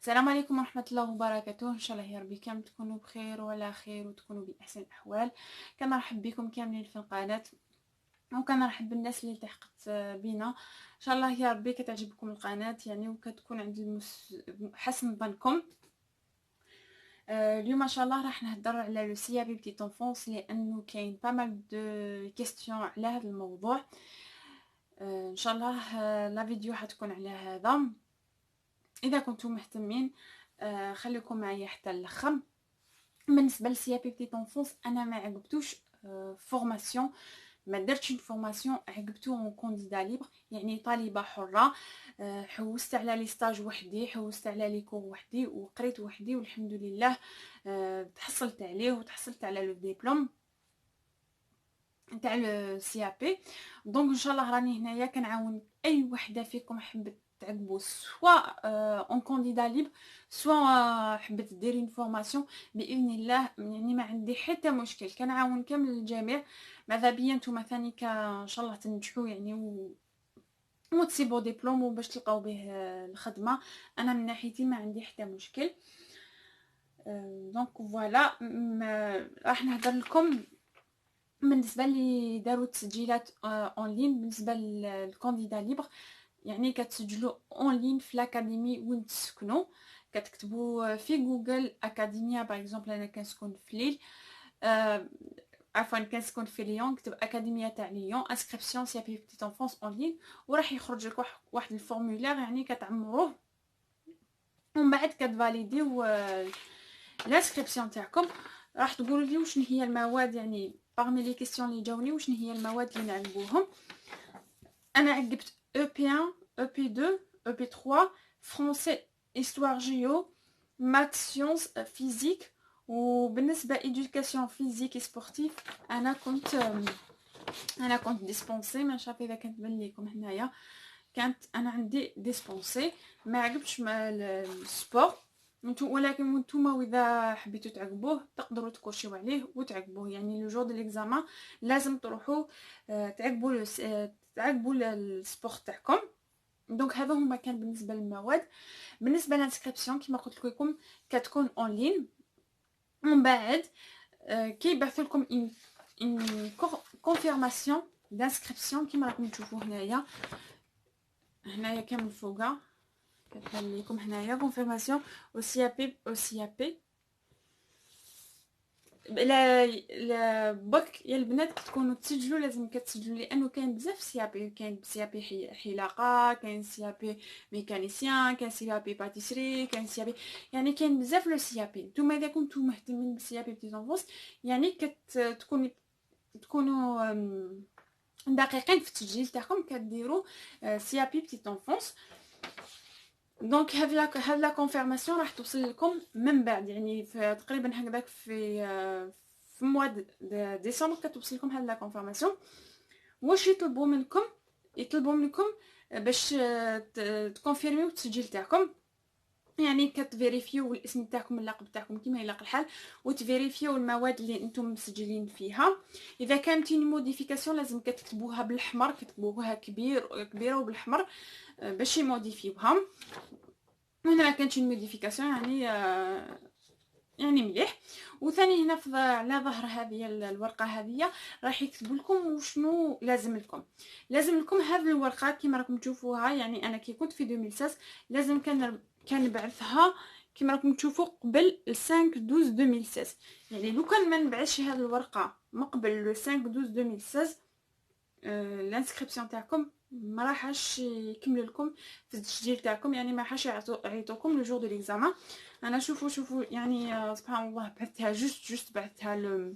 السلام عليكم ورحمة الله وبركاته. ان شاء الله يا ربي كامل تكونوا بخير وعلى خير وتكونوا بأحسن الأحوال. كنرحب بكم كاملين في القناة، وكنرحب بالناس اللي التحقت بينا. ان شاء الله يا ربي كتعجبكم القناة يعني وكتكون عند حسن ظنكم. اليوم ان شاء الله راح نهضر على لو سي بي بتيت انفونس لانه كاين با مال دو كيستيون على هذا الموضوع. ان شاء الله لا فيديو حتكون على هذا. اذا كنتم مهتمين خليكم معايا حتى الاخر. بالنسبه للسي بي بتيت انفونس انا ما عقبتوش فورماسيون، ما درتش فورماسيون، عقبتو اون كونديدا ليبر يعني طالبه حره. حوست على لي ستاج وحدي، حوست على لي كور وحدي وقريت وحدي والحمد لله. تحصلت عليه وتحصلت على لو ديبلوم نتاع السي بي. دونك ان شاء الله راني هنايا كنعاون اي وحده فيكم حبت تعقبوا سواء اون كونديدا ليبر سواء حبت ديري فورماسيون باذن الله. يعني ما عندي حتى مشكل، كنعاون كامل الجميع. ماذا بيا نتوما ثاني ان شاء الله تنجحوا يعني وتصيبوا ديبلوم وباش تلقاو به الخدمه. انا من ناحيتي ما عندي حتى مشكل. دونك فوالا راح نهضر لكم بالنسبه لي داروا تسجيلات اون لين بالنسبه للكانديدا ليبر. يعني كتسجلوا اون لين في الاكاديمي وين تسكنوا. كتكتبوا في جوجل اكاديميا باغ اكزومبل، انا كنسكن في ليل، عفوا كنسكن في ليون، كتب اكاديميا تاع ليون انسكريبسيون سي بي بتيت انفونس اون لين، وراح يخرج لك واحد الفورمولير يعني كتعمروه ومن بعد كتفاليديو الانسكريبسيون تاعكم. راح تقولوا لي وشنو هي المواد، يعني parmi لي كيسيون اللي جاوني وشنو هي المواد اللي نعقبوهم. انا عقبت او بي 1 او بي 2 او بي 3 فرونسي histoire جيو مات سيونس فيزيك. وبالنسبه ايدوكاسيون فيزيك سبورتيف انا كنت ديسبونسي، ما عارفه اذا كانت تبان لكم هنايا. كانت انا عندي ديسبونسي، ما عجبش مع السبور. ولكن نتوما واذا حبيتوا تعقبوه تقدروا تكورشيو عليه وتعقبوه. يعني لو جور دو ليكزامان لازم تروحوا تعقبوا السبور تاعكم. دونك هذا هما كان بالنسبه للمواد. بالنسبه للانسكريبسيون كما قلت لكم كتكون اون لين، ومن بعد كيبعثوا لكم ان كونفيرماسيون دانسكريبسيون كما راكم تشوفوا هنايا كامل فوقها كتبان لكم هنايا كونفيرماسيون او سي بي. لا برك يا البنات كتكونوا تسجلوا، لازم كتسجلوا لانه كاين بزاف سي بي. كاين سي بي حلاقه، كاين سي بي ميكانيسيان، كاين سي بي باتيسري، كاين سي بي، يعني كاين بزاف لو سي بي. نتوما اذا كنتو مهتمين بالسي بي بتي زونفونس يعني تكونوا دقيقين في التسجيل تاعكم، كديروا سي بي بتي انفونس. دونك هاد لا كونفيرماسيون راح توصل لكم من بعد، يعني في تقريبا هكذاك في موا ديسمبر كتوصل لكم هاد لا كونفيرماسيون. واش يطلبوا منكم باش تكونفيرميو التسجيل تاعكم. يعني كتفيريفيو الاسم تاعكم اللقب تاعكم كما يلاق الحال، وتفيريفيو المواد اللي انتم مسجلين فيها. اذا كانت موديفيكاسيون لازم كتكتبوها بالاحمر، كتكتبوها كبيره وبالاحمر باش يموديفيوها. هنا كانت شي موديفيكاسيون يعني مليح. وثاني هنا على ظهر هذه الورقه هذه راح يكتبوا لكم وشنو لازم لكم هذه الورقه كما راكم تشوفوها. يعني انا كي كنت في 2016 لازم كان نبعثها كما راكم تشوفوا قبل 5 12 2016. يعني لو كان ما نبعثش هذه الورقه من قبل 5 12 2016 الانسكريبسيون تاعكم ما راحش يكمل لكم في التسجيل تاعكم، يعني ما راحش يعطوكم لو جور دو ليكزامان. انا شوفوا يعني سبحان الله بعثتها جوست بعثتها لو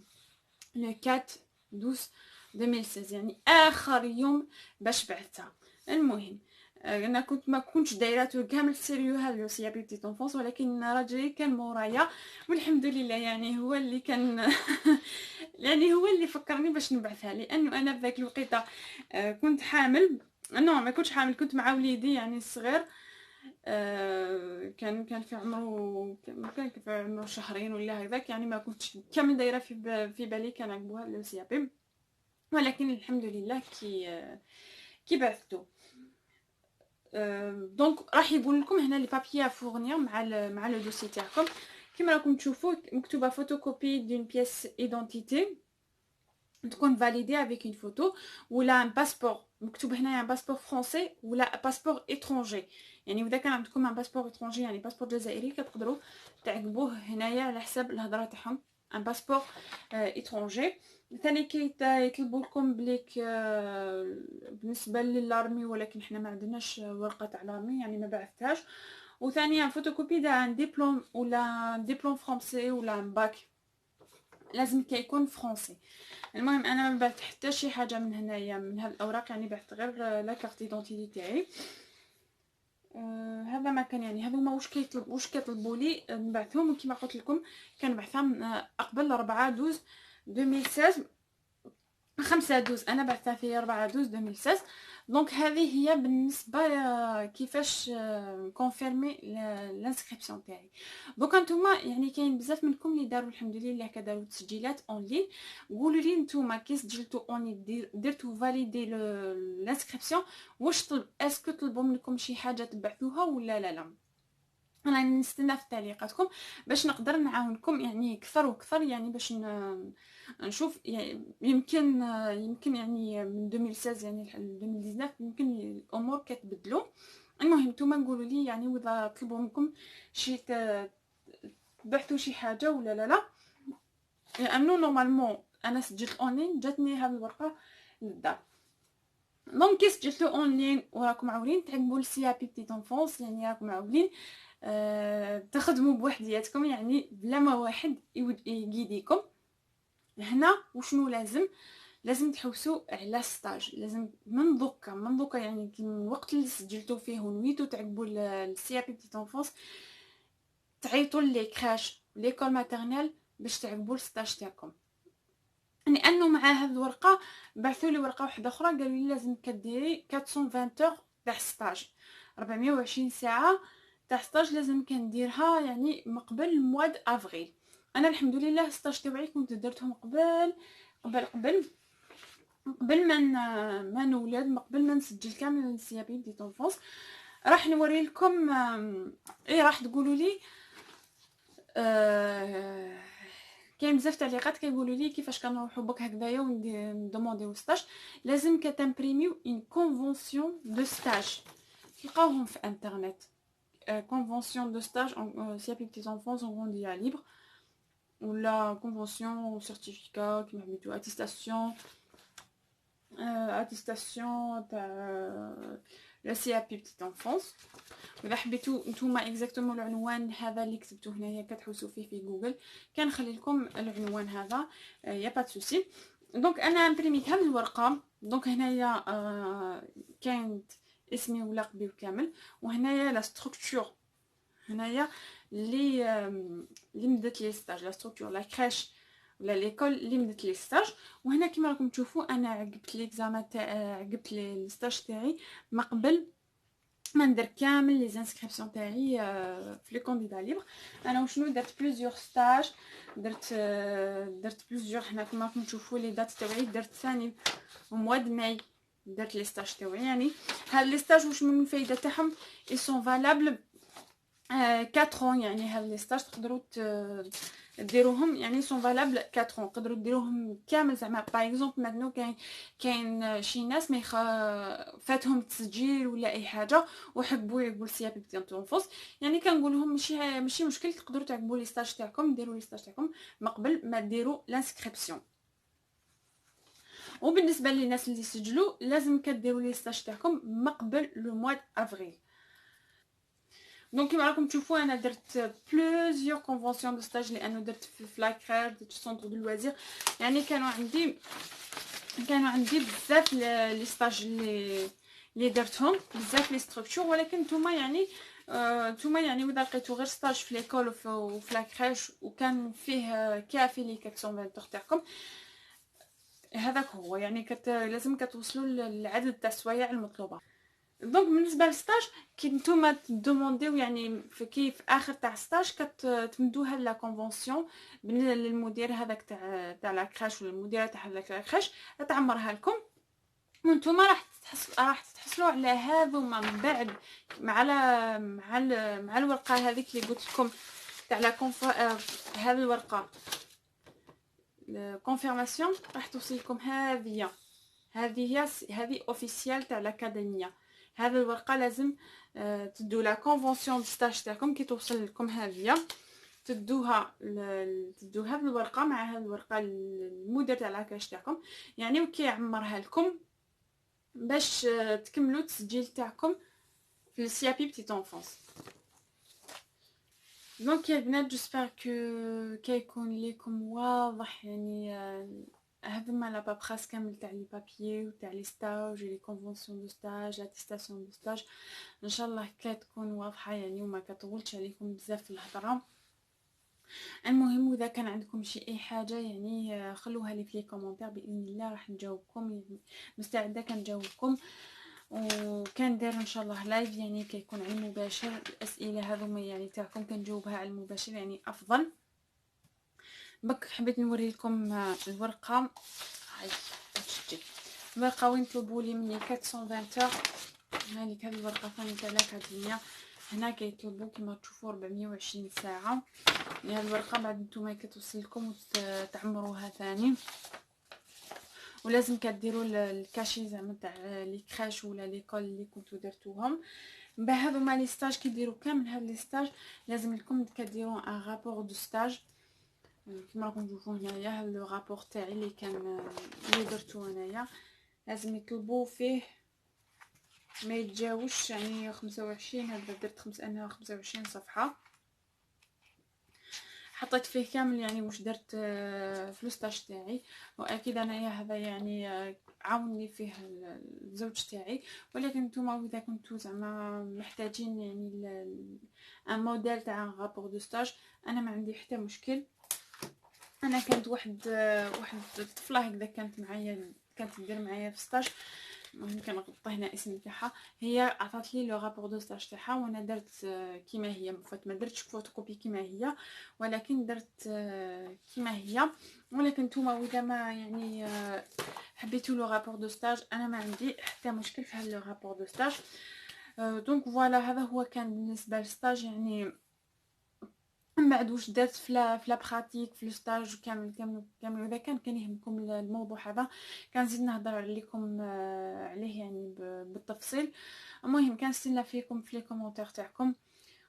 4 12 2016، يعني اخر يوم باش بعثتها. المهم انا ما كنتش دايراتو كامل سيريو هذا لو سي بي بتيت انفونس، ولكن راجلي كان مورايا والحمد لله. يعني هو اللي كان يعني هو اللي فكرني باش نبعثها، لانه انا في ذاك الوقيته كنت حامل. نو ما كنتش حامل، كنت مع وليدي يعني الصغير. كان في عمره في عمره شهرين ولا هكذاك. يعني ما كنتش كامل دايره في بالي كان عقبوها لو سي بي، ولكن الحمد لله كي بعثته. دونك راح يقول لكم هنا لي بابيي فورنير مع لو دوسي تاعكم. كيما راكم تشوفوا مكتوبه فوتوكوبي دون بيس ايدونتيتي تكون فاليدي افيك اون فوتو، ولا ان باسبور مكتوب هنايا ان باسبور فرونسي ولا باسبور اترونجي. يعني اذا كان عندكم ان باسبور اترونجي يعني باسبور جزائري كتقدروا تعقبوه هنايا على حساب الهضره تاعهم ان باسبور اترونجي. ثاني يطلبوا لكم بليك بالنسبه للارمي، ولكن حنا ما عندناش ورقه تاع الارمي يعني ما بعثتهاش. وثانيا فوتوكوبي تاع ان ديبلوم ولا ديبلوم فرونسي ولا ان باك، لازم كيكون فرونسي. المهم انا ما بعت حتى شي حاجه من هنايا من هاد الاوراق، يعني بعت غير لا كارت ايدونتيتي تاعي. هذا ما كان، يعني هذو ما واش كيطلبوا لي نبعثهم. وكما قلت لكم كنبعثهم قبل 4/12 2016 5/12 انا بعثها في 4/12 2016. دونك هذه هي بالنسبه كيفاش كونفيرمي لانسكريبسيون تاعي. دوكا نتوما يعني كاين بزاف منكم اللي داروا الحمد لله كداروا تسجيلات اون لين. قولوا لي نتوما كي سجلتوا اون درتوا فاليدي لانسكريبسيون، واش اسكو طلبوا منكم شي حاجه تبعثوها ولا لا. انا نستنى في تعليقاتكم باش نقدر نعاونكم يعني اكثر واكثر، يعني باش نشوف يعني يمكن يعني من 2016 يعني ل 2019 يمكن الامور كتبدلوا. المهم نتوما نقولوا لي يعني واذا طلبوا منكم شي تبعثوا شي حاجه ولا لا. لانه نورمالمون انا سجلت اونلاين جاتني هذه الورقه للدار. دونك كي سجلتو اونلاين وراكم عاولين تعقبوا السي بي بتيت انفونس، يعني راكم عاولين تخدموا بوحدياتكم يعني بلا ما واحد يقيديكم. هنا وشنو لازم تحوسوا على ستاج. لازم من دوكا يعني من الوقت اللي سجلتوا فيه ونويتوا تعقبوا السي بي بتيت انفونس تعيطوا لي كراش ليكول ماتيرنيل باش تعقبوا الستاج تاعكم. لانه مع هذه الورقه بعثوا لي ورقه واحده اخرى قالوا لي لازم كديري 420 اور تاع ستاج، 420 ساعه تاع ستاج لازم كنديرها يعني مقبل مواد افريل. انا الحمد لله ستاج تاعي كنت درتهم قبل ما نولد، قبل ما نسجل كامل السي بي دي طونفونس. راح نوري لكم راح تقولوا لي كاين بزاف تعليقات كيقولوا لي كيفاش كنروحوا بك هكذايا وندومونديو ستاج. لازم كتمبريميو اون كونفونسيون دو ستاج تلقاوهم في انترنت. كونفونسيون دو ستاج سي بي بتيت انفونس اون غونديا ليبر، ولا كونفونسيون سيرتيفيكا كيما حبيتو اتيستاسيون تاع لا سي بي بتيت انفونس. اذا حبيتو نتوما اكزاكتومون العنوان هذا اللي كتبتو هنايا كتحوسوا فيه في جوجل كنخلي لكم العنوان هذا يا با سوسي. دونك انا امبريميت هذه الورقه. دونك هنايا كاين اسمي ولقبي وكامل، وهنايا لا ستركتور هنايا اللي مدت لي ستاج، لا ستركتور لا كريش ولا ليكول اللي مدت لي ستاج. وهنا كما راكم تشوفوا انا عقبت ليكزامان تاع عقبت لي الستاج تاعي ما قبل ما ندير كامل لي زانسكريبسيون تاعي في لي كونديدا ليبر. انا وشنو درت بليزيور ستاج، درت بليزيور. هنا كما راكم تشوفوا لي دات تاعي درت ثاني مواد ماي درت لي ستاج تاعي. يعني هاد لي ستاج واش من الفايده تاعهم اي سون فالابل 4 يعني هاد لي ستاج تقدروا ديروهم يعني سون فالابل 4 تقدروا ديروهم كامل. زعما باغ اكزومبل مثلا كاين شي ناس ما فاتهم التسجيل ولا اي حاجه وحبوا يقول سي بي بتي انفونس، يعني كنقول لهم ماشي مشكل تقدروا تعقبوا لي ستاج تاعكم ديروا لي ستاج تاعكم ما قبل ما ديروا لانسكريبسيون. وبالنسبه للناس اللي سجلوا لازم كديروا لي ستاج تاعكم ما قبل لو موا افريل. دونك كيما راكم تشوفوا انا درت بلوزيور كونفونسيون دو ستاج لانه درت في فلاكرير درت في سونتر دو لوازير. يعني كانوا عندي بزاف لي ستاج اللي درتهم بزاف لي ستركتور. ولكن نتوما يعني واذا لقيتو غير ستاج في ليكول وفي لاكريش وكان فيه كافي لي 420 تاعكم هذاك هو يعني لازم كتوصلوا للعدد تاع السوايع المطلوبه. دونك بالنسبه للستاج كي نتوما تدومونديو يعني في اخر تاع ستاج كتمدوها لا كونفونسيون للمدير هذاك تاع لا كراش ولا المديره تاع هذاك لا كراش تعمرها لكم. وانتوما راح تحصلوا على هذوما من بعد مع الورقه هذيك اللي قلت لكم تاع لا هذه الورقه الكونفيرماسيون راح توصلكم. هذه هذه اوفيسيال تاع الاكاديميه. هذه الورقه لازم تدو لا كونفونسيون دو ستاج تاعكم كي توصل لكم. هذه تدو هذه الورقه مع هذه الورقه المدير تاع لاكاج تاعكم، يعني وكي يعمرها لكم باش تكملوا التسجيل تاعكم في السيابي بتيت انفونس. دونك يا البنات جوسبر كيكون ليكم واضح، يعني هذوما لا بابراس كامل تاع لي بابيي وتاع لي ستاج لي كونفونسيون دو ستاج لاتيستاسيون دو ستاج ان شاء الله كتكون واضحه يعني وما كطولش عليكم بزاف في الهضره. المهم اذا كان عندكم شي اي حاجه يعني خلوها لي في لي كومونتير، باذن الله راح نجاوبكم، يعني مستعده كنجاوبكم. وكندير ان شاء الله لايف يعني كيكون على المباشر، الاسئله هذوما يعني تاعكم كنجاوبها على المباشر يعني افضل. بك حبيت نوري لكم الورقه هاي تشتي الورقه وين طلبوا لي مني 420 هذيك هذه الورقه ثاني تاع الاكاديميه. هنا كيطلبوا كما تشوفوا 420 ساعه. يعني هذه الورقه بعد نتوما كتوصل لكم وتعمروها ثاني، ولازم كديروا الكاشي زعما تاع لي كراش ولا ليكول اللي كنتو درتوهم. بهذوما لي ستاج كيديروا كامل هاد لي ستاج لازم لكم كديروا ان رابور دو ستاج كما راكم تشوفوا هنايا. هذا لو رابور تاعي اللي كان اللي درتو انايا لازم يطلبوا فيه ما يتجاوزش يعني 25. هذا درت انا 25 صفحه حطيت فيه كامل يعني واش درت في الستاج تاعي. واكيد انايا هذا يعني عاوني فيه الزوج تاعي، ولكن نتوما اذا كنتو زعما محتاجين يعني ان موديل تاع رابور دو ستاج انا ما عندي حتى مشكل. انا كانت واحد الطفله هكذا كانت معايا كانت تدير معايا في ستاج، المهم كنغطي هنا اسم تاعها، هي عطات لي لو رابور دو ستاج تاعها وانا درت كيما هي. ما درتش فوتوكوبي كيما هي ولكن درت كيما هي. ولكن نتوما اذا ما يعني حبيتوا لو رابور دو ستاج انا ما عندي حتى مشكل في هذا لو رابور دو ستاج. دونك فوالا هذا هو كان بالنسبه للستاج. يعني من بعد واش درت في لا براتيك في الستاج كامل اذا كان يهمكم الموضوع هذا كنزيد نهضر عليكم عليه يعني بالتفصيل. المهم كنستنى فيكم في لي كومونتير تاعكم،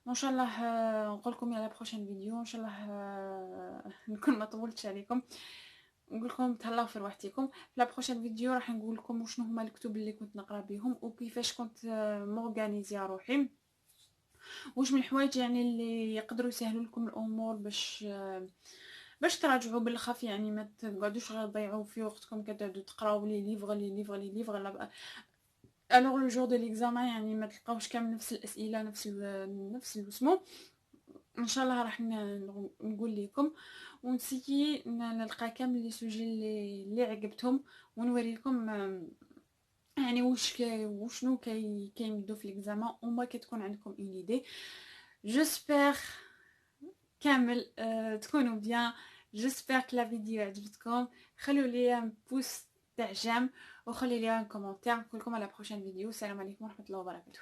وان شاء الله نقول لكم الى بروشين فيديو ان شاء الله نكون ما طولتش عليكم. نقول لكم تهلاو في روحتكم. في لا بروشين فيديو راح نقول لكم شنو هما الكتب اللي كنت نقرا بهم وكيفاش كنت مورغانيزيا روحي، واش من الحوايج يعني اللي يقدروا يسهلوا لكم الامور باش تراجعوا بالخف، يعني ما تقعدوش غير تضيعوا في وقتكم كتقعدوا تقراو لي ليفغ لا الوغ لو جور دو ليكزامان يعني ما تلقاوش كامل نفس الاسئله نفس الوسمو. ان شاء الله راح نقول لكم ونسيي نلقى كامل لي سوجي اللي عجبتهم ونوري لكم يعني وشنو كيمدو في ليكزامان وما كتكون عندكم اون ايدي. جيسبر كامل تكونوا بيان. جيسبر كو لا فيديو عجبتكم. خلوا لي ان بوس تاع جيم وخلي لي ان كومونتير. نقول لكم على بروشين فيديو. السلام عليكم ورحمه الله وبركاته.